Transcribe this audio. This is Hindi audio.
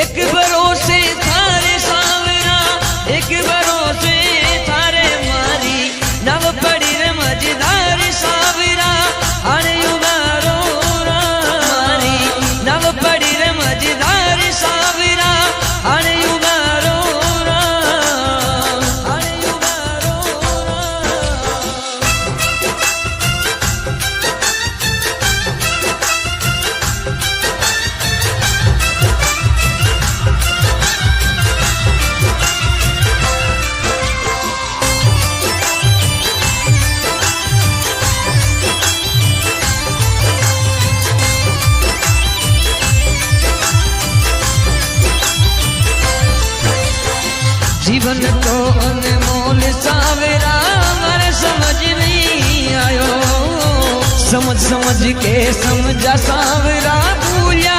एक भरोसे थारे सावरा, एक भरोसे थारे मारी नव पड़ी रे मजेदार सावरा अरे युगारो मारी नव पड़ी रे मजेदार सावरा अरे युगारो अरे युगारो जीवन तो अनमोल सावरा मारे समझ नहीं आयो, समझ समझ के समझा सावरा भूलिया